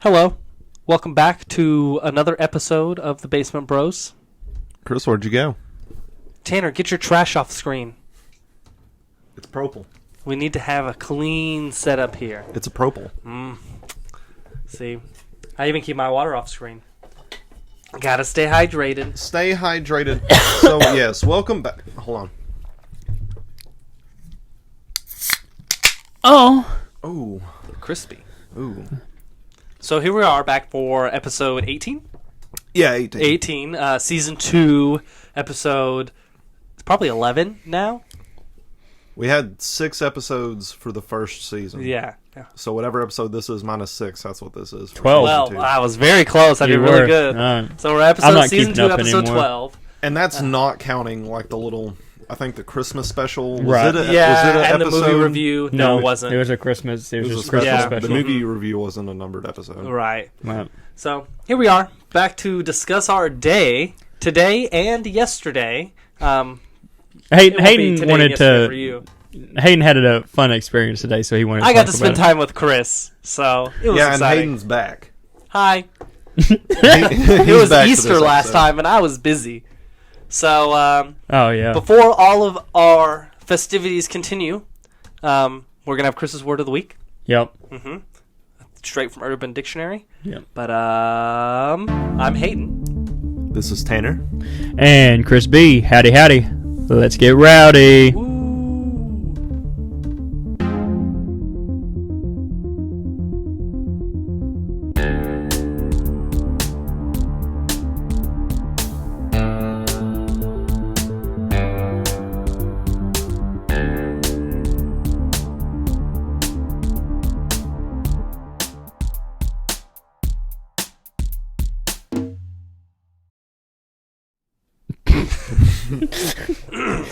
Hello. Welcome back to another episode of the Basement Bros. Chris, where'd you go? Tanner, get your trash off the screen. It's propel. We need to have a clean setup here. It's a propel. See, I even keep my water off screen. Gotta stay hydrated. Stay hydrated. So, yes, welcome back. Hold on. Oh. Ooh. Crispy. Ooh. So here we are back for episode 18? Yeah, 18. 18, season 2, episode, it's probably 11 now? We had 6 episodes for the first season. Yeah. So whatever episode this is minus 6, that's what this is. 12. Well, I was very close. I did really good. So we're season 2, episode 12. And that's not counting like the little, I think the Christmas special. Was Right. it And episode? the movie review. No, it wasn't. It was a Christmas. It was just a Christmas Yeah. special. The movie review wasn't a numbered episode. Right. Right. So here we are, back to discuss our day, today and yesterday. Hayden Today wanted and yesterday for to. you. Hayden had a fun experience today, so he wanted. I got to talk spend about time with Chris, so it was Yeah, exciting. and Hayden's back. Hi. It It was Easter last time, and I was busy. So it. Oh yeah. before all of our festivities continue, we're gonna have Chris's word of the week, Yep. straight from Urban Dictionary. Yep. But I'm Hayden. This is Tanner. And Chris B. Howdy, howdy. Let's get rowdy.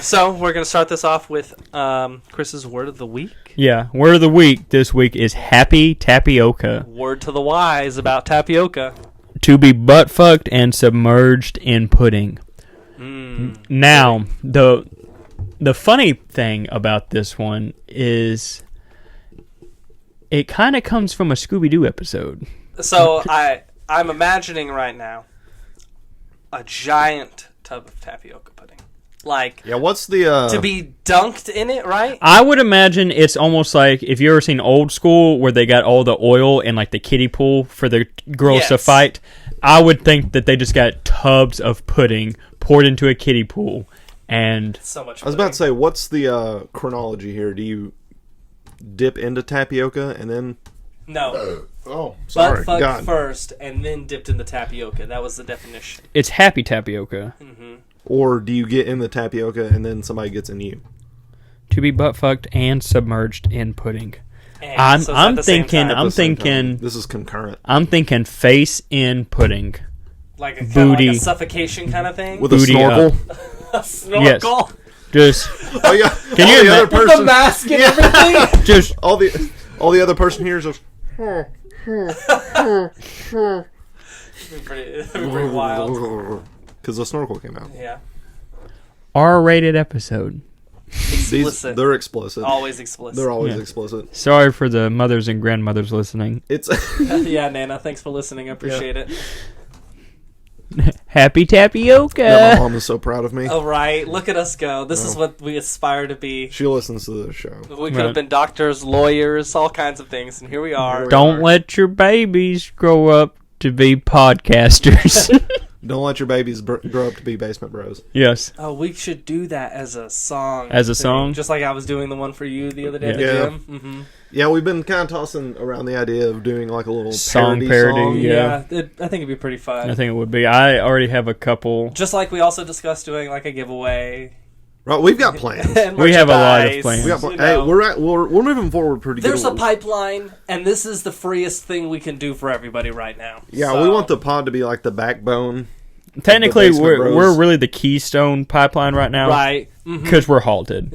So we're gonna start this off with Chris's word of the week. Yeah. Word of the week this week is happy tapioca. Word to the wise about tapioca. To be butt fucked and submerged in pudding. Now, the funny thing about this one is it kind of comes from a Scooby-Doo episode. So I'm imagining right now a giant tub of tapioca pudding, like Yeah, what's the... to be dunked in it, right? I would imagine it's almost like if you ever seen Old School where they got all the oil in like the kiddie pool for the girls to Yes. fight. I would think that they just got tubs of pudding poured into a kiddie pool and So much. I was about to say, what's the chronology here? Do you dip into tapioca and then... no. Oh, sorry. Butt fucked God. first and then dipped in the tapioca. That was the definition. it's happy tapioca. Or do you get in the tapioca and then somebody gets in you? To be butt fucked and submerged in pudding. And so it's at the same time. At the same time. This is concurrent. I'm thinking face in pudding. like a kind booty. of like a suffocation kind of thing. With Booty a snorkel? a snorkel. Just Oh, yeah. Can you the ima- other With the person... mask and everything. just all the other person here is just... pretty wild. Because the snorkel came out. Yeah. R-rated episode. Explicit. They're explicit. Always explicit. They're always Yeah. explicit. Sorry for the mothers and grandmothers listening. It's... Yeah, Nana, thanks for listening. I appreciate it. Happy tapioca. Yeah, my mom is so proud of me. All right, look at us go. This is what we aspire to be. She listens to the show. We could have been doctors, lawyers, all kinds of things, and here we are. Don't let your babies grow up to be podcasters. Don't let your babies grow up to be basement bros. Yes. Oh, we should do that as a song. As a thing. song? Just like I was doing the one for you the other day at the Yeah. gym. Mm-hmm. Yeah, we've been kind of tossing around the idea of doing like a little Song parody parody, song. Yeah. I think it'd be pretty fun. I think it would be. I already have a couple. Just like we also discussed doing like a giveaway. Right, we've got plans. And We have a lot of merchandise, plans. We got you hey, know. we're moving forward pretty There's good. a pipeline, and this is the freest thing we can do for everybody right now. Yeah, So- we want the pod to be like the backbone. Technically, Basement we're Bros. really the Keystone pipeline right now. right. Mhm. Because we're halted.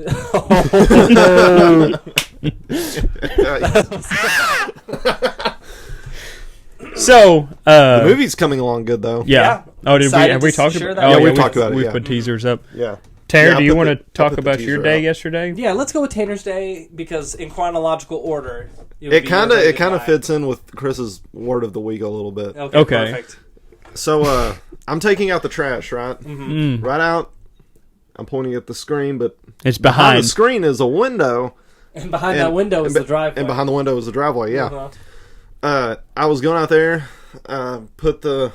So, The movie's coming along good though. yeah. Yeah. Oh, did we Excited have we to talked share about? that. Oh, Yeah, we talked about it, We yeah. put teasers up. Yeah. Tanner, Yeah, do you want to I talk put the about your teaser day out. yesterday? Yeah, let's go with Tanner's Day because in chronological order, would It be kind your of day it kind of goodbye. fits in with Chris's word of the week a little bit. Okay. Perfect. So I'm taking out the trash, right? Mm. Right out. I'm pointing at the screen, but It's behind behind. the screen is a window. And behind that window is and the driveway. And behind the window is the driveway, yeah. Uh-huh. I was going out there, the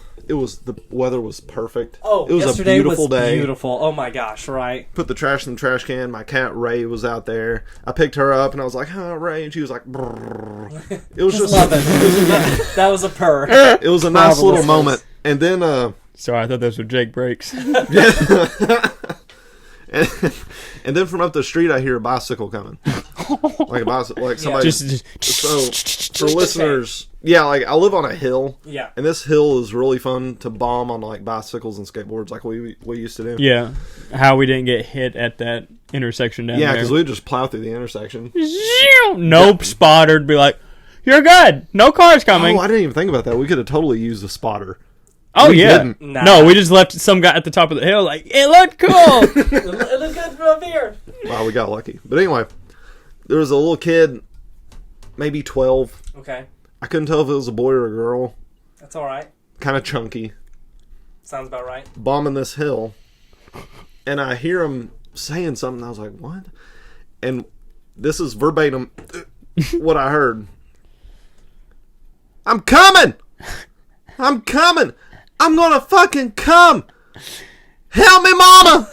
weather was perfect. Oh, it was yesterday a beautiful was day. Beautiful. Oh my gosh! Right. Put the trash in the trash can. My cat Ray was out there. I picked her up and I was like, "Oh, Ray," and she was like, "Brrr." It was just, Love it. That was a purr. it was a nice little Marvelous. moment. And then, Sorry, I thought those were Jake breaks. and then from up the street, I hear a bicycle coming, like a bicycle, like somebody. just So for listeners, yeah, like I live on a hill. Yeah. And this hill is really fun to bomb on like bicycles and skateboards like we used to do. yeah. How we didn't get hit at that intersection down Yeah, there. because we would just plow through the intersection. Nope, spotter'd be like, "You're good. No cars coming." Oh, I didn't even think about that. We could have totally used a spotter. Oh, we yeah. didn't. Nah. No, we just left some guy at the top of the hill like, "It looked cool." It looked good from up here. Wow, we got lucky. But anyway, there was a little kid, maybe 12. Okay, I couldn't tell if it was a boy or a girl. that's all right. Kind of chunky. Sounds about right. Bombing this hill. And I hear him saying something. I was like, what? And this is verbatim what I heard. I'm coming! I'm coming! I'm gonna fucking come! Help me, mama!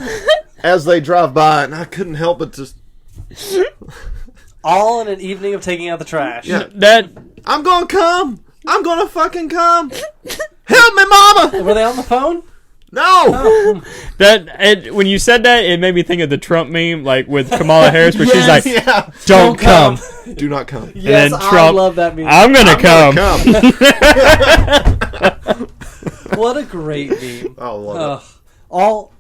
As they drive by, and I couldn't help but just... All in an evening of taking out the trash. Yeah. That I'm gonna come! I'm gonna fucking come! Help me, mama! Were they on the phone? No! when you said that, it made me think of the Trump meme, like with Kamala Harris, where she's like, Yeah. "Don't come." Do not come. Yes, then I Trump- love that meme. I'm gonna come. Come. What a great meme. I love Ugh. All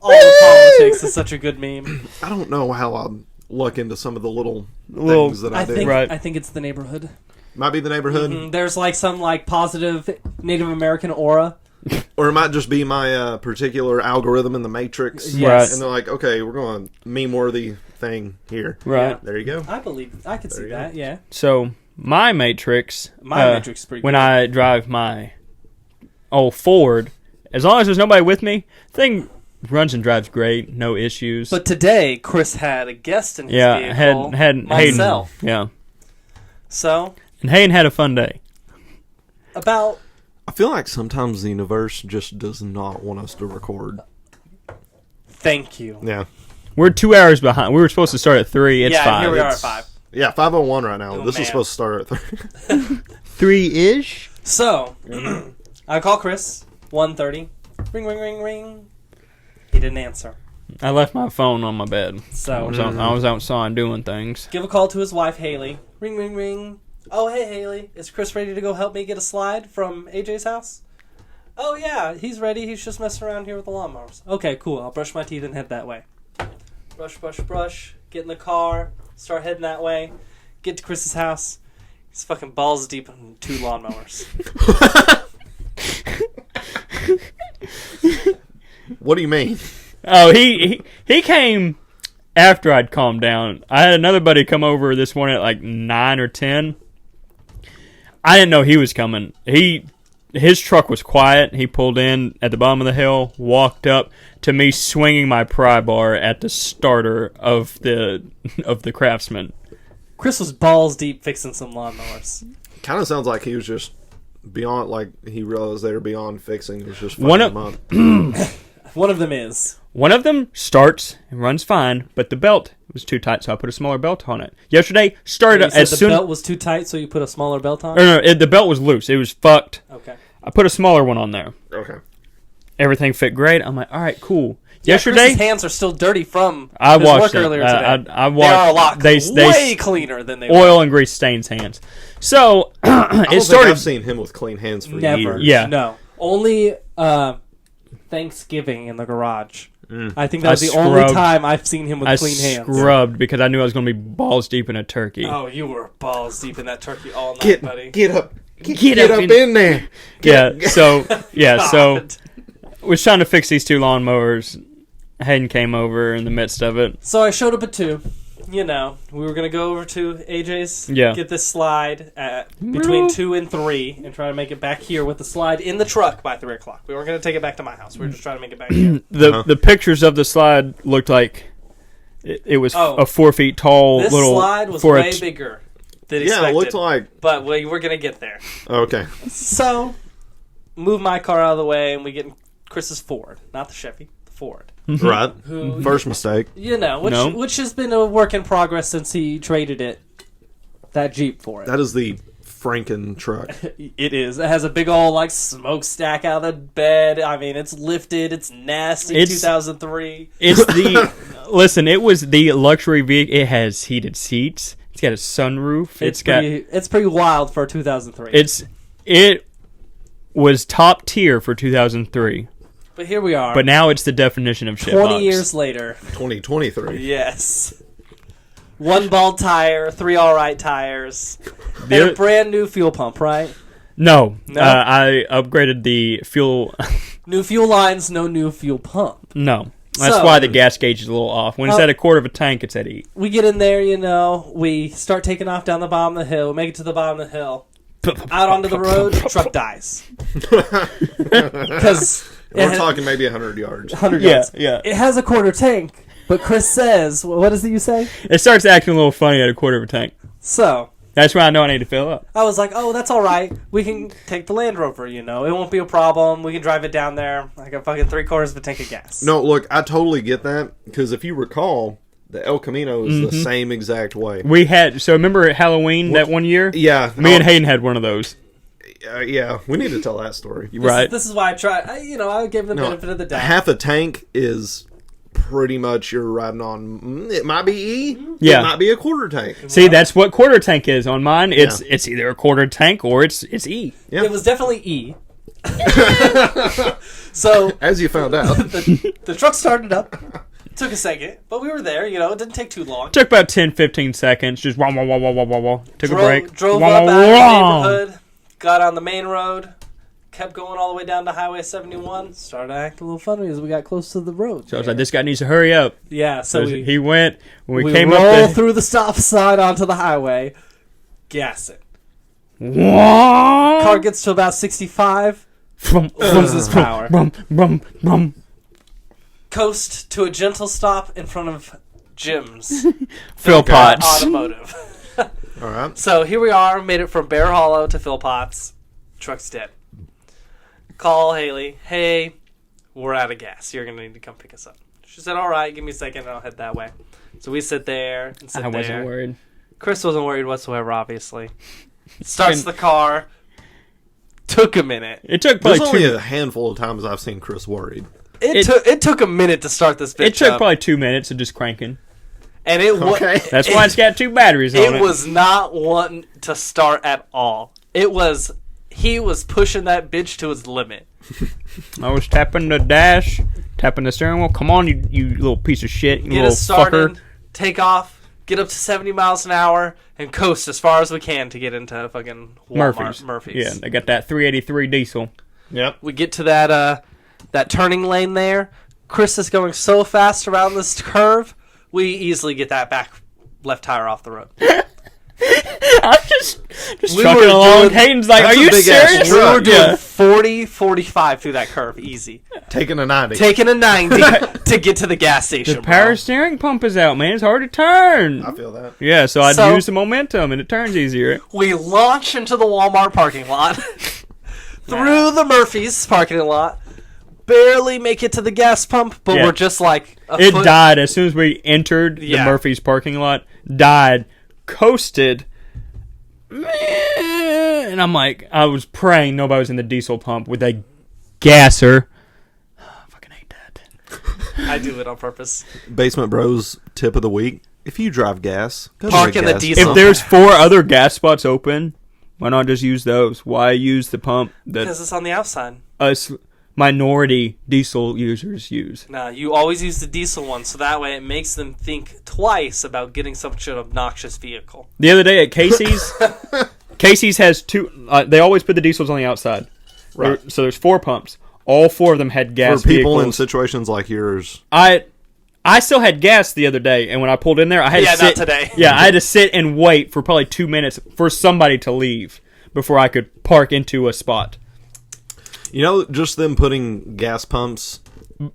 the politics is such a good meme. it. I don't know how I luck into some of the little Little- things that I, I do. think Right. I think it's the neighborhood. Might be the neighborhood, There's like some like positive Native American aura. or it might just be my particular algorithm in the Matrix. Yes. And they're like, okay, we're going meme-worthy thing here. Right. There you go. I believe I could see you go. that. Yeah, So my Matrix, My Matrix is pretty when good. I drive my old Ford, as long as there's nobody with me, thing runs and drives great, no issues. but today Chris had a guest in his yeah, vehicle. had myself. Hayden. Yeah, So and Hayden had a fun day. about I feel like sometimes the universe just does not want us to record. thank you. Yeah. We're 2 hours behind. We were supposed to start at 3. It's yeah, 5. here we are at It's- 5. Yeah, 5:01 right now. Oh, This man. is supposed to start at 3. 3-ish. So I call Chris 1:30. Ring, ring, ring, ring. He didn't answer. I left my phone on my bed. I So was outside doing things. give a call to his wife Haley. Ring, ring, ring. Oh, hey Haley, is Chris ready to go help me get a slide from AJ's house? Oh yeah, he's ready. He's just messing around here with the lawnmowers. Okay, cool. I'll brush my teeth and head that way. Brush, brush, brush. Get in the car. Start heading that way. Get to Chris's house. He's fucking balls deep in 2 lawnmowers. What do you mean? Oh, he came after I'd calmed down. I had another buddy come over this morning at like 9 or 10. I didn't know he was coming. His truck was quiet. He pulled in at the bottom of the hill, walked up to me swinging my pry bar at the starter of the Craftsman. Chris was balls deep fixing some lawnmowers. Kind of sounds like he was just beyond, like he realized they were beyond fixing. It was just One fucking of- him up. One of them is. One of them starts and runs fine, but the belt was too tight, so I put a smaller belt on it. Yesterday, started You said as the soon. belt was too tight, so you put a smaller belt on? The belt was loose. It was fucked. Okay. I put a smaller one on there. Okay. Everything fit great. I'm like, all right, cool. Yeah, Yesterday, Chris's hands are still dirty from I his washed work them. earlier today. I They are a lot washed. way cleaner than they were. Oil and grease stains hands. So I don't it think started. I've seen him with clean hands for Never. years. Yeah. No. Only Thanksgiving in the garage. I think that I was the only scrubbed- time I've seen him with I clean hands. scrubbed because I knew I was going to be balls deep in a turkey. Oh, you were balls deep in that turkey all night, Get buddy. get up. Get Get up up in there. Yeah. So God. was trying to fix these 2 lawnmowers. Hayden came over in the midst of it. So I showed up at 2. We were going to go over to AJ's, get this slide between 2 and 3, and try to make it back here with the slide in the truck by 3 o'clock. We weren't going to take it back to my house. We were just trying to make it back here. The pictures of the slide looked like it was a 4 feet tall this little... slide was way bigger than expected. Yeah, it looked like... But we were going to get there. Okay. So, move my car out of the way, and we get in Chris's Ford. Not the Chevy, the Ford. Right. First mistake. Which has been a work in progress since he traded that Jeep for it. That is the Franken truck. It is. It has a big old smokestack out of the bed. I mean, it's lifted. It's nasty. It's 2003. It's the listen. It was the luxury vehicle. It has heated seats. It's got a sunroof. It's pretty wild for 2003. It was top tier for 2003. But here we are. But now it's the definition of shit 20 years later. 2023. Yes. 1 bald tire, 3 alright tires, and a brand new fuel pump, right? No. I upgraded the fuel. New fuel lines, no new fuel pump. No. That's why the gas gauge is a little off. When it's at a quarter of a tank, it's at 8. We get in there, we start taking off down the bottom of the hill, make it to the bottom of the hill. Out onto the road, truck dies. Because... We're talking maybe 100 yards. 100 yards. Yeah. It has a quarter tank, but Chris says, what is it you say? It starts acting a little funny at a quarter of a tank. So. That's where I know I need to fill up. I was like, oh, that's all right. We can take the Land Rover, It won't be a problem. We can drive it down there. I got fucking 3/4 of a tank of gas. No, look, I totally get that. Because if you recall, the El Camino is the same exact way. Remember at Halloween that one year? Yeah. Me and Hayden had one of those. Yeah, we need to tell that story. This is why I tried. I gave the benefit of the doubt. Half a tank is pretty much you're riding on. It might be E. Yeah. It might be a quarter tank. See, that's what quarter tank is on mine. It's either a quarter tank or it's E. Yeah. It was definitely E. So as you found out, the truck started up. It took a second, but we were there. It didn't take too long. Took about 10-15 seconds. Just wah, wah, wah, wah, wah, wah. Took a break. Drove wah, up wah, out of the wah. neighborhood. Got on the main road, kept going all the way down to Highway 71, started acting a little funny as we got close to the road. So I was like, this guy needs to hurry up. Yeah, so he went. When we came up roll through the stop sign onto the highway, gas it. Wah! Car gets to about 65, loses power. Coast to a gentle stop in front of Jim's. Philpotts. Automotive. all right. So here we are, made it from Bear Hollow to Philpotts. Truck's dead. Call Haley. Hey, we're out of gas. You're going to need to come pick us up. She said, all right, give me a second and I'll head that way. So we sit there and sit there. I wasn't worried. Chris wasn't worried whatsoever, obviously. Starts the car. Took a minute. It took There's probably only a handful of times I've seen Chris worried. It took a minute to start this bitch It took up. probably 2 minutes of just cranking. And it was Okay. That's why it's got 2 batteries on it. It was not wanting to start at all. He was pushing that bitch to its limit. I was tapping the dash, tapping the steering wheel. Come on, you little piece of shit, you Get little us started, fucker. take off, get up to 70 miles an hour, and coast as far as we can to get into fucking Walmart. Murphy's. Yeah, they got that 383 diesel. Yep. We get to that turning lane there. Chris is going so fast around this curve, we easily get that back left tire off the road. I'm just We trucking were along. doing- Hayden's like, That's are a you big-ass serious? We were doing Yeah. 40, 45 through that curve, easy. Taking a 90. Taking a 90 to get to the gas station, The power bro. steering pump is out, man. It's hard to turn. I feel that. Yeah, so I'd So- use the momentum, and it turns easier. We launch into the Walmart parking lot. Through the Murphy's parking lot. Barely make it to the gas pump, but Yeah. we're just like a It foot. died as soon as we entered the Yeah. Murphy's parking lot. Died, coasted, and I'm like, I was praying nobody was in the diesel pump with a gasser. I fucking hate that. I do it on purpose. Basement Bros tip of the week. If you drive gas, go Park to a in the gas diesel. pump. If there's 4 other gas spots open, why not just use those? Why use the pump that Because it's on the outside. us minority diesel users use? No, you always use the diesel one, so that way it makes them think twice about getting such an obnoxious vehicle. The other day at Casey's, Casey's has 2. They always put the diesels on the outside. Right. So there's 4 pumps. All 4 of them had gas For people in vehicles. situations like yours. I still had gas the other day, and when I pulled in there, I had to sit. not today. Yeah, I had to sit and wait for probably 2 minutes for somebody to leave before I could park into a spot. You know, just them putting gas pumps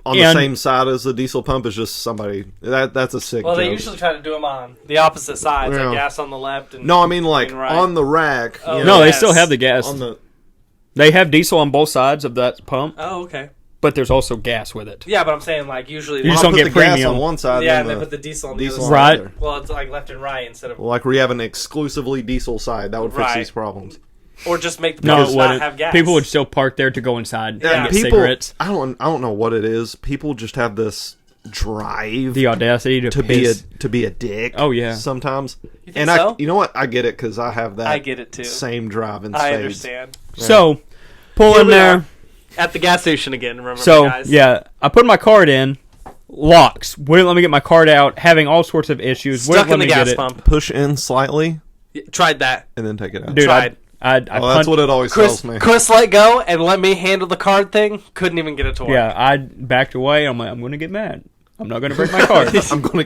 on the same side as the diesel pump is just somebody. That's a sick Well, they joke. usually try to do them on the opposite sides, Yeah. like gas on the left. And No, I mean like right. on the rack. Oh, you No, know, they yes. still have the gas. on the. They have diesel on both sides of that pump, Oh, okay. but there's also gas with it. Yeah, but I'm saying like usually. You just I'll don't put get the gas premium. on one side. yeah, and and they put the diesel on the diesel other on side. Right. the other. Well, it's like left and right instead of, Like where you have an exclusively diesel side, that would fix Right. these problems. or just make the No, cars it not wouldn't. have gas. People would still park there to go inside Yeah. and get People, cigarettes. I don't know what it is. People just have this drive The audacity to piss. be a dick. Oh, yeah. sometimes. You think And so? you know what? I get it because I have that. I get it too. Same drive in I spades. understand. So, pull Here in we there. are. At the gas station again, remember, So, guys? yeah, I put my card in. Locks. Wouldn't let me get my card out. Having all sorts of issues. Stuck Wouldn't in let the me gas get it. pump. Push in slightly Tried that. and then take it out. Dude, Tried. I Well, that's punched. what it always Chris, tells me. Chris let go and let me handle the card thing. Couldn't even get it to work. Yeah, I backed away. I'm like, I'm going to get mad. I'm not going to break my card. I'm gonna.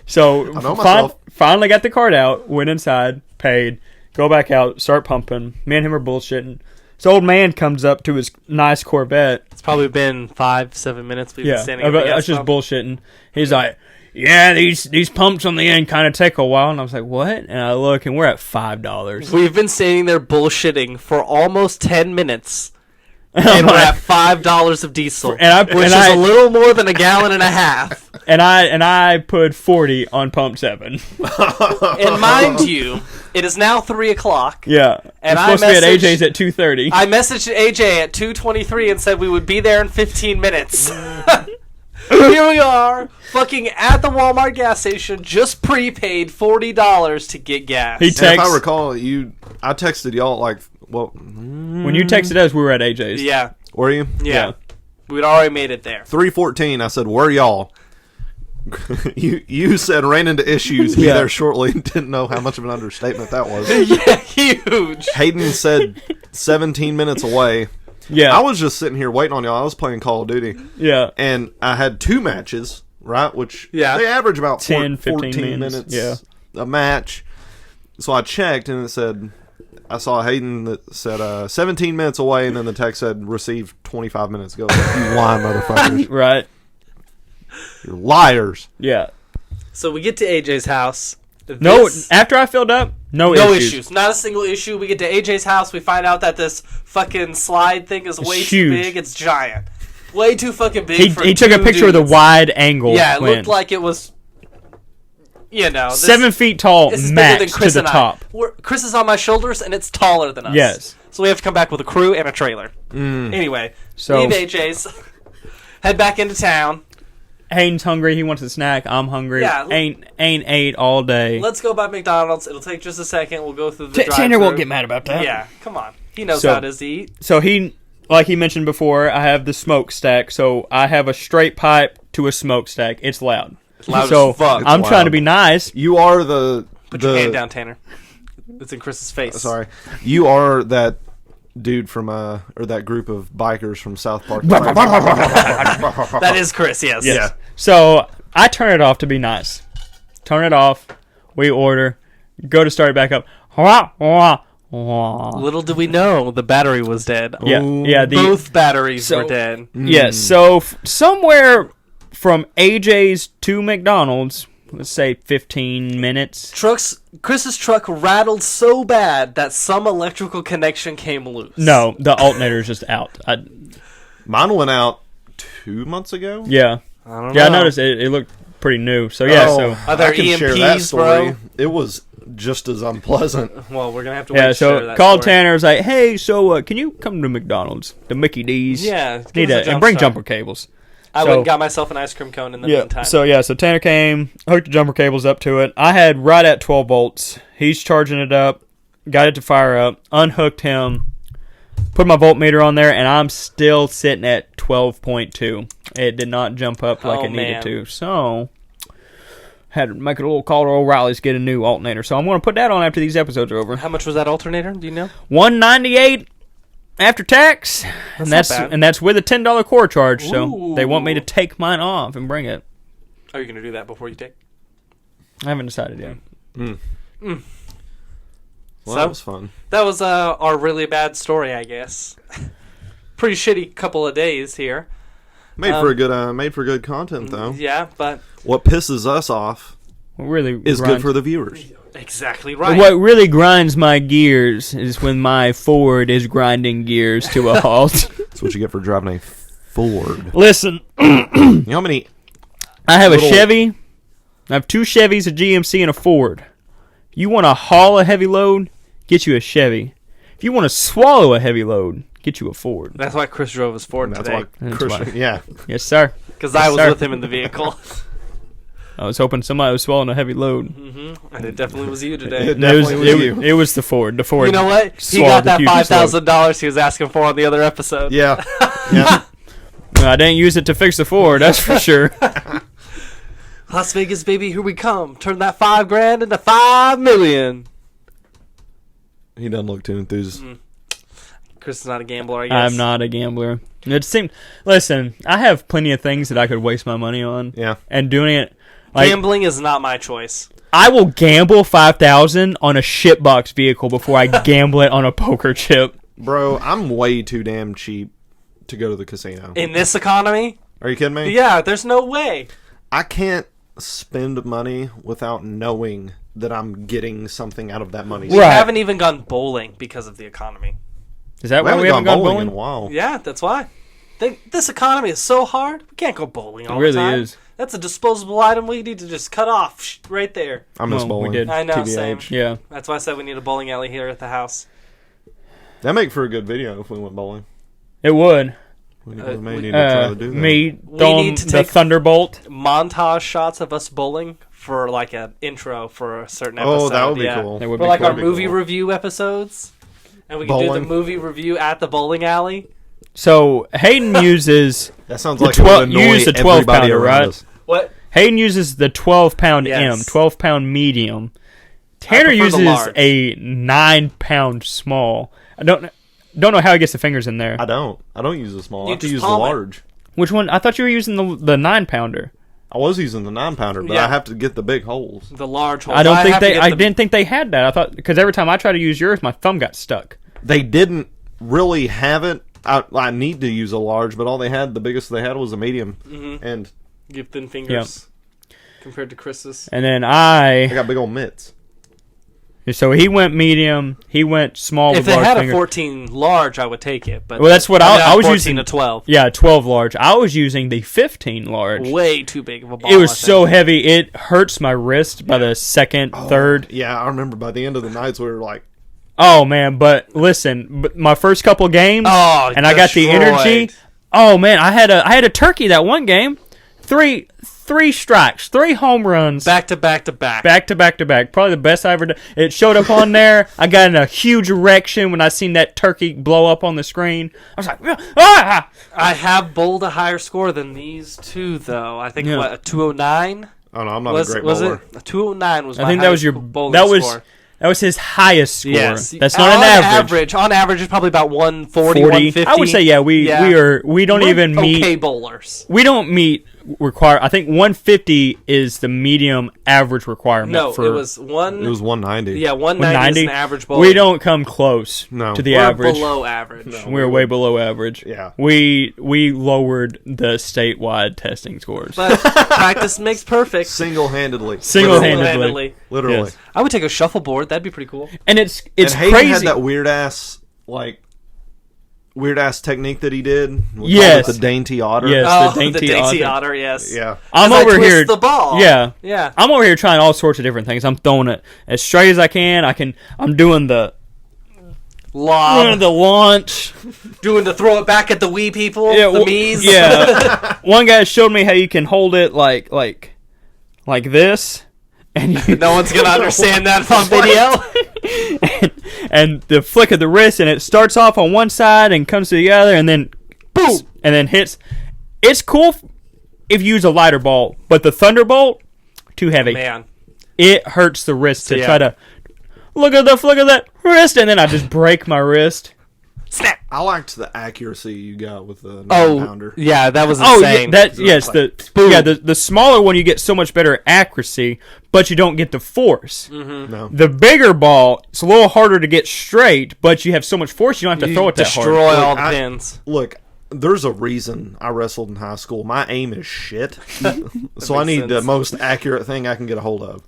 So I know myself. finally got the card out, went inside, paid, go back out, start pumping. Me and him are bullshitting. This old man comes up to his nice Corvette. It's probably been 5-7 minutes we've been Yeah, standing at the I gas was just pump. bullshitting. He's like, yeah, these pumps on the end kind of take a while. And I was like, what? And I look, and we're at $5. We've been standing there bullshitting for almost 10 minutes. And we're at $5 of diesel, And I- which and is I- a little more than a gallon and a half. And I put 40 on pump 7. And mind you, it is now 3 o'clock. Yeah, And I'm supposed I to be at messaged- AJ's at 2:30. I messaged AJ at 2:23 and said we would be there in 15 minutes. Here we are, fucking at the Walmart gas station, just prepaid $40 to get gas. He And if texts I recall, I texted y'all like, well, when you texted us, we were at AJ's. yeah, were you? yeah, we'd already made it there. 3:14. I said, where y'all? you said ran into issues. Be Yeah. there shortly. Didn't know how much of an understatement that was. Yeah, huge. Hayden said 17 minutes away. Yeah, I was just sitting here waiting on y'all. I was playing Call of Duty, yeah. and I had 2 matches, right? Which Yeah. they average about 10, 14 15 minutes yeah. a match. So I checked, and it said, I saw Hayden that said 17 minutes away, and then the text said received 25 minutes ago. Like, you lying motherfuckers. Right. You're liars. Yeah. So we get to AJ's house. No, This- after I filled up, no no issues. issues. Not a single issue. We get to AJ's house. We find out that this fucking slide thing is way It's too huge. big. It's giant. Way too fucking big for He took a two picture of the dudes. wide angle. Yeah, it plan. looked like it was, this, 7 feet tall, This is bigger than max Chris to the and top. Chris is on my shoulders, and it's taller than us. Yes. So we have to come back with a crew and a trailer. Anyway, So- leave AJ's, head back into town. Hayden's hungry. He wants a snack. I'm hungry. Yeah. Ain't ate all day. Let's go by McDonald's. It'll take just a second. We'll go through the drive-thru. Tanner won't get mad about that. Yeah, come on. He knows So- how it is to eat. So he, like he mentioned before, I have the smokestack. So I have a straight pipe to a smokestack. It's loud. Loud so as fuck. I'm It's trying to loud. be nice. You are the... Put your hand down, Tanner. It's in Chris's face. Sorry. You are that dude from, or that group of bikers from South Park. That is Chris, yes. Yeah. So I turn it off to be nice. Turn it off. We order. Go to start it back up. Little did we know the battery was dead. Yeah, yeah. Both batteries so- were dead. Yes. So somewhere from AJ's to McDonald's, let's say 15 minutes. Chris's truck rattled so bad that some electrical connection came loose. No, the alternator is just out. Mine went out 2 months ago. Yeah. I don't Yeah, I know. noticed it looked pretty new. So yeah, so Are there I can share that EMPs, story. bro? It was just as unpleasant. Well, we're gonna have to wait yeah, to so share that called story. Tanner. Was like, hey, so can you come to McDonald's, the Mickey D's? Yeah, give Need us a to and bring jumpstart. jumper cables. I So- went and got myself an ice cream cone in the meantime. So Tanner came, hooked the jumper cables up to it. I had right at 12 volts. He's charging it up, got it to fire up, unhooked him, put my voltmeter on there, and I'm still sitting at 12.2. It did not jump up like Oh, it needed man. to. So had to make a little call to O'Reilly's, get a new alternator. So I'm going to put that on after these episodes are over. How much was that alternator? Do you know? 198. after tax, and not bad. that's with a $10 core charge. So they want me to Ooh. take mine off and bring it. Are you going to do that before you take? I haven't decided yet. Well, So- that was fun. That was our really bad story, I guess. Pretty shitty couple of days here. Made for good content though. Yeah, but What pisses us off What really is grinds- good for the viewers. exactly right. What really grinds my gears is when my Ford is grinding gears to a halt. That's what you get for driving a Ford. Listen, You know how many? I have Little- a Chevy. I have 2 Chevys, a GMC, and a Ford. You want to haul a heavy load? Get you a Chevy. If you want to swallow a heavy load, get you a Ford. That's why Chris drove his Ford That's today. why That's Christian. Yeah, Yes, sir. Because I was Sir. with him in the vehicle. I was hoping somebody was swallowing a heavy load. And it definitely was you today. It definitely was you. It was the Ford. The Ford. You know what? He swallowed got the that hugest load. $5,000 he was asking for on the other episode. yeah, yeah. I didn't use it to fix the Ford, that's for sure. Las Vegas, baby, here we come. Turn that $5,000 into $5 million. He doesn't look too enthused. Chris is not a gambler, I guess. I'm not a gambler. It seemed. Listen, I have plenty of things that I could waste my money on, Yeah, and doing it. Like, Gambling is not my choice. I will gamble $5,000 on a shitbox vehicle before I gamble it on a poker chip. bro, I'm way too damn cheap to go to the casino. In this economy? Are you kidding me? Yeah, there's no way. I can't spend money without knowing that I'm getting something out of that money. We Right. haven't even gone bowling because of the economy. Is that We why we haven't gone bowling? in a while. Yeah, that's why. This economy is so hard. We can't go bowling all It really the time. is. That's a disposable item we need to just cut off right there. I miss Well, we bowling. did. I know, TBH. same. Yeah. That's why I said we need a bowling alley here at the house. That'd make for a good video if we went bowling. It would. We may need to try to do that. Me We throwing need to the take- Thunderbolt. Montage shots of us bowling for like an intro for a certain episode. Oh, that would be yeah. cool. That would For be like cool. our movie review episodes. And we can do the Bowling. movie review at the bowling alley. So Hayden uses That sounds The like it would 12 annoy you used a 12 everybody pounder, around right? us. What? Hayden uses the 12-pound Yes. M, 12-pound medium. Tanner prefer the uses large. a 9-pound small. I don't know how he gets the fingers in there. I don't use the small. You I have to just use the palm it. large. Which one? I thought you were using the 9-pounder. I was using the 9-pounder, but Yeah. I have to get the big holes. The large holes. I don't think have to they. get I the- didn't think they had that. I thought because every time I try to use yours, my thumb got stuck. They didn't really have it. I need to use a large, but all they had, the biggest they had was a medium. Mhm. And You have thin fingers compared to Chris's. And then I got big old mitts. so he went medium. He went small If with they large had fingers. a 14 large, I would take it. But Well, that's what I was 14 using. to 12. Yeah, 12 large. I was using the 15 large. Way too big of a ball. It was I so think. heavy, it hurts my wrist by the second, third. Yeah, I remember by the end of the nights we were like, Oh man, but listen, my first couple games, Oh, and I got the destroyed. energy. Oh man, I had a turkey that one game. Three strikes, 3 home runs, Back to back to back. back to back to back. Probably the best I ever did. It showed up on there. I got in a huge erection when I seen that turkey blow up on the screen. I was like, ah! I have bowled a higher score than these two, though. I think, Yeah. what, a 209? oh no, I'm not Was a great it? bowler. A 209 was my I think that was your bowling that was score. that was his highest score. Yes. That's not an average. On average, it's probably about 140, 40. 150. I would say yeah. We don't We're even meet. okay bowlers. We don't meet require. I think 150 is the medium average requirement. No, for it was one. It was 190. Yeah, 190 is 190. an average bowler. We don't come close No. to the We're average. below average. No. We're way below average. Yeah. We lowered the statewide testing scores. But practice makes perfect. Single-handedly. Single-handedly. Literally. Yes. I would take a shuffleboard. That'd be pretty cool. And it's And Hayden crazy. had that weird ass technique that he did. We called Yes. it the dainty otter. Yes. Oh, the dainty otter. otter. Yes. Yeah. I'm 'Cause I over twist here. the ball. Yeah. Yeah. I'm over here trying all sorts of different things. I'm throwing it as straight as I can. I'm doing the Lob. the launch. Doing to throw it back at the wee people. Yeah, the me's. Yeah. One guy showed me how you can hold it like this, and you, No one's gonna understand that on video. and the flick of the wrist, and it starts off on one side and comes to the other, and then boom, and then hits. It's cool if you use a lighter ball, but the Thunderbolt too heavy. Man. It hurts the wrist to Yeah. try to look at the flick of that wrist, and then I just break my wrist. Snap. I liked the accuracy you got with the 9 Oh, pounder. yeah, that was Oh, yeah, insane. the smaller one you get so much better accuracy, but you don't get the force. No. The bigger ball, it's a little harder to get straight, but you have so much force you don't have to throw it that destroy hard. all the I- pins. Look, there's a reason I wrestled in high school. My aim is shit. So I need the sense. most accurate thing I can get a hold of.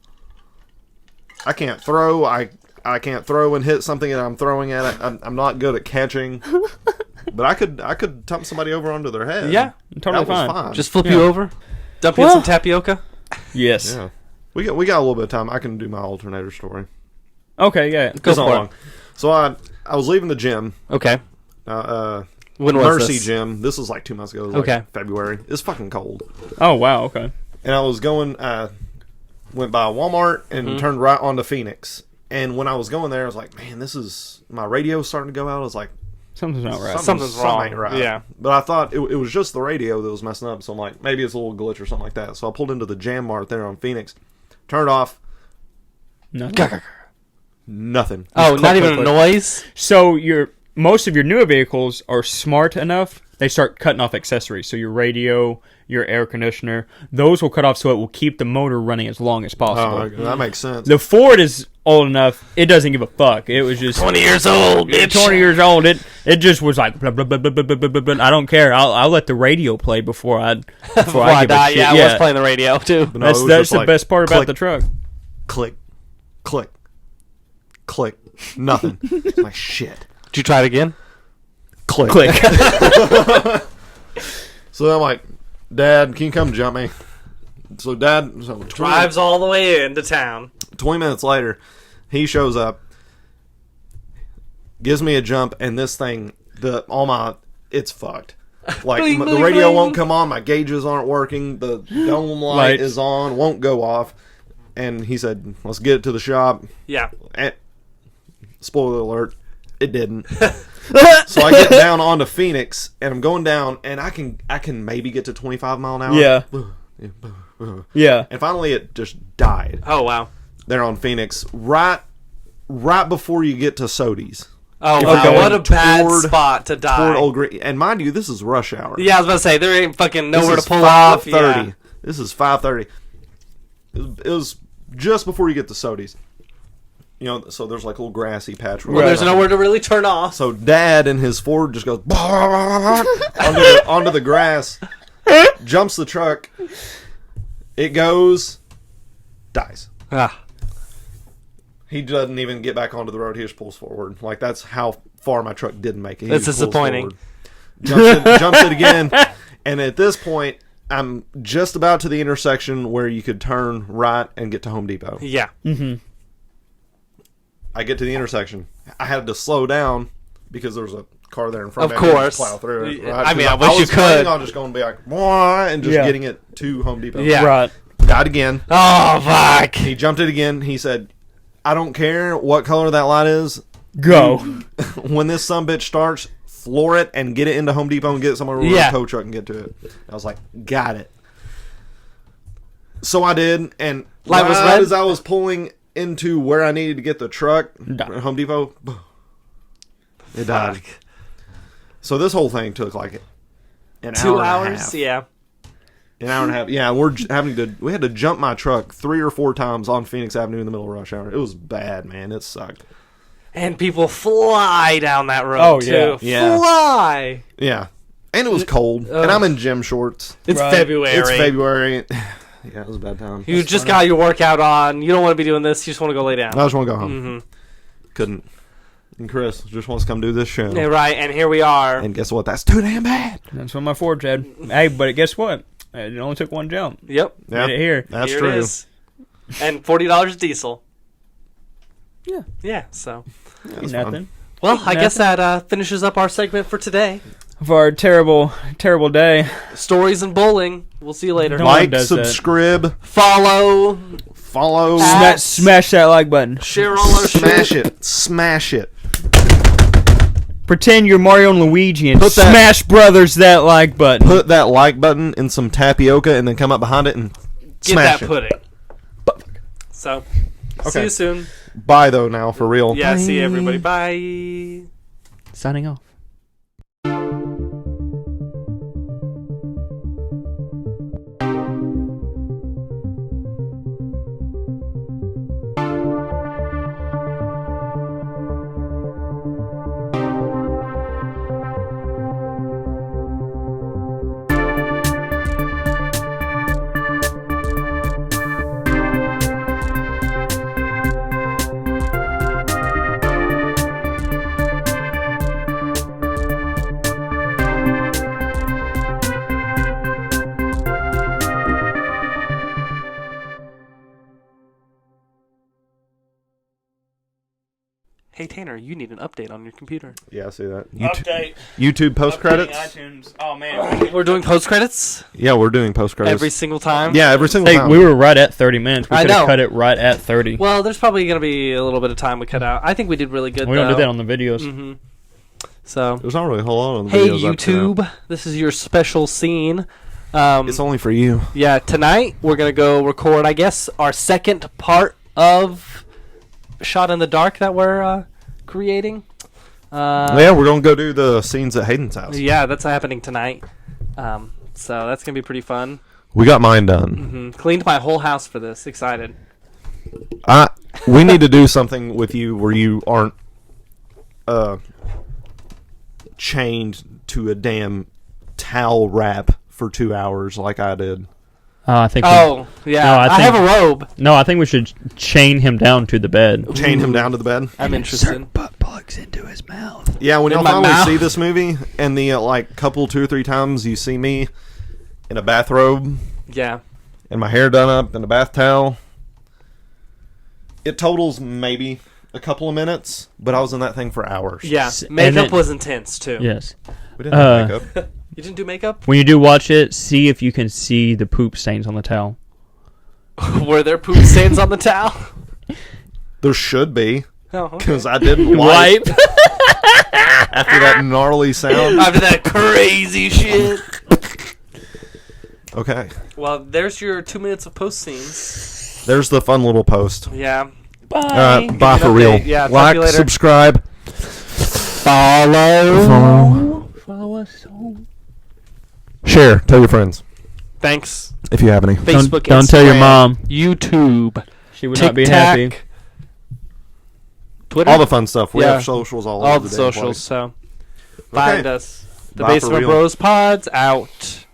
I can't throw. I can't throw and hit something that I'm throwing at. I'm not good at catching. But I could dump somebody over onto their head. Yeah, totally that was fine. fine. Just flip you over, dump you in Well- some tapioca. Yes. Yeah. We got a little bit of time. I can do my alternator story. Okay, yeah. Go It's not for long. it. So I was leaving the gym. Okay. When was Mercy this? Gym. This was like 2 months ago. It was like Okay. February. It's fucking cold. Oh, wow, okay. And I was going, went by Walmart and turned right onto Phoenix. And when I was going there, I was like, man, my radio's starting to go out. I was like, Something's not right. Something's wrong. ain't right. Yeah. But I thought it was just the radio that was messing up. So I'm like, maybe it's a little glitch or something like that. So I pulled into the Jam Mart there on Phoenix, turned off, No. nothing. Oh, Click, not click, even a click. noise? So most of your newer vehicles are smart enough. They start cutting off accessories. So your radio, your air conditioner, those will cut off so it will keep the motor running as long as possible. Oh, that makes sense. The Ford is old enough; it doesn't give a fuck. It was just 20 years old, bitch. 20 years old. It just was like blah, blah, blah, blah, blah, blah, blah, blah. I don't care. I'll let the radio play before I Before I give a die, shit. yeah, I was playing the radio, too. But no, it was That's just the like, best part about click, the truck. Click, click, click. Nothing. It's like, shit. Did you try it again? Click. Click. So I'm like, Dad, can you come jump me? So Dad, Drives all the way into town. 20 minutes later, he shows up, gives me a jump, and this thing, it's fucked. Like, Bling, the bling, radio bling. won't come on, my gauges aren't working, the dome light Lights. is on, won't go off. And he said, let's get it to the shop. Yeah. And, spoiler alert, it didn't. So I get down onto Phoenix, and I'm going down, and I can maybe get to 25 mile an hour. Yeah. Yeah. And finally, it just died Oh, wow. there on Phoenix, right before you get to Sodi's. Oh, If wow. you're What a going bad toward- spot to die. Toward Old Green, and mind you, this is rush hour. Yeah, I was about to say, there ain't fucking This nowhere is to pull off. 5:30. Yeah. This is 5:30. It was just before you get to Sodi's. You know, so there's like a little grassy patch. Well, there's nowhere to really turn off. So Dad in his Ford just goes onto the grass, jumps the truck. It goes, dies. Ah. He doesn't even get back onto the road. He just pulls forward. Like, that's how far my truck didn't make it. He That's just pulls disappointing. forward. Jumps it again. And at this point, I'm just about to the intersection where you could turn right and get to Home Depot. Yeah. I get to the intersection. I had to slow down because there was a car there in front Of of me. course. Plow through it. Yeah, Right? I mean, 'Cause I wish you was planning could. on just going to be like, "Wah," and just Yeah. getting it to Home Depot. Yeah. Right. Died again. Oh, fuck. He jumped it again. He said, I don't care what color that light is. Go. When this sumbitch starts, floor it and get it into Home Depot and get it somewhere where Yeah. a tow truck can get to it. I was like, got it. So I did, and Light was right red? as I was pulling into where I needed to get the truck, Died. at Home Depot, it died. Fuck. So this whole thing took like an 2 hour and a hours? half. Yeah. An hour and a half. Yeah, we had to jump my truck 3 or 4 times on Phoenix Avenue in the middle of rush hour. It was bad, man. It sucked. And people fly down that road, Oh, too. yeah. Fly. Yeah. And it was cold. And I'm in gym shorts. It's Right. February. It's February. Yeah, it was a bad time. You just got your workout on. You don't want to be doing this. You just want to go lay down. I just want to go home. Couldn't. And Chris just wants to come do this show. Yeah, right, and here we are. And guess what? That's too damn bad. That's what my Ford said. Hey, but guess what? It only took one jump. Yep. Yeah, Made it here. That's Here true. it is. And $40 diesel. Yeah. Yeah, so. That's Nothing. fun. Well, I guess that finishes up our segment for today. For our terrible, terrible day. Stories and bowling. We'll see you later. No one Like, does that. subscribe, Follow. follow, Smash that like button. Share all our shit. smash it, smash it. Pretend you're Mario and Luigi and Put that- smash brothers that like button. Put that like button in some tapioca and then come up behind it and Get smash that it. pudding. So, see Okay. you soon. Bye though now for real. Yeah, see you everybody. Bye. signing off. Hey Tanner, you need an update on your computer. Yeah, I see that. Update. YouTube post credits. iTunes. Oh man. We're doing post credits Yeah, we're doing post credits every single time. Yeah, every single Hey, time. we were right at 30 minutes. We I could have know. cut it right at 30. Well, there's probably gonna be a little bit of time we cut out. I think we did really good. We don't do that on the videos. Mm-hmm. So, There's not really a whole lot on the hey videos up to now. YouTube, this is your special scene. It's only for you. Yeah, tonight we're gonna go record, I guess, our second part of Shot in the Dark that we're creating. Yeah, we're gonna go do the scenes at Hayden's house. Yeah, that's happening tonight. So that's gonna be pretty fun. We got mine done. Cleaned my whole house for this. Excited. We need to do something with you where you aren't chained to a damn towel wrap for 2 hours like I did. I think. Oh, yeah. No, I have a robe. No, I think we should chain him down to the bed. Chain him down to the bed. I'm interested. butt plugs into his mouth. Yeah, when In y'all my finally mouth. see this movie, and the like couple 2 or 3 times you see me in a bathrobe Yeah. and my hair done up in a bath towel, it totals maybe a couple of minutes, but I was in that thing for hours. Yeah. And Makeup then- was intense, too. Yes. We didn't have makeup. You didn't do makeup? When you do watch it, see if you can see the poop stains on the towel. Were there poop stains on the towel? There should be, Oh, okay. because I didn't wipe after that gnarly sound. After that crazy shit. Okay, Well, there's your 2 minutes of post scenes. there's the fun little post. Yeah. Bye. Bye for real. Yeah, talk to Like, you later. subscribe, follow, Follow us home. share, tell your friends Thanks. if you have any. Facebook, Don't tell your Instagram, mom. YouTube, She would not be happy. TikTok, Twitter, All the fun stuff. We Yeah. have socials all all over the the damn socials. place. So find us. The Bye for Basement real. Bros Pods out.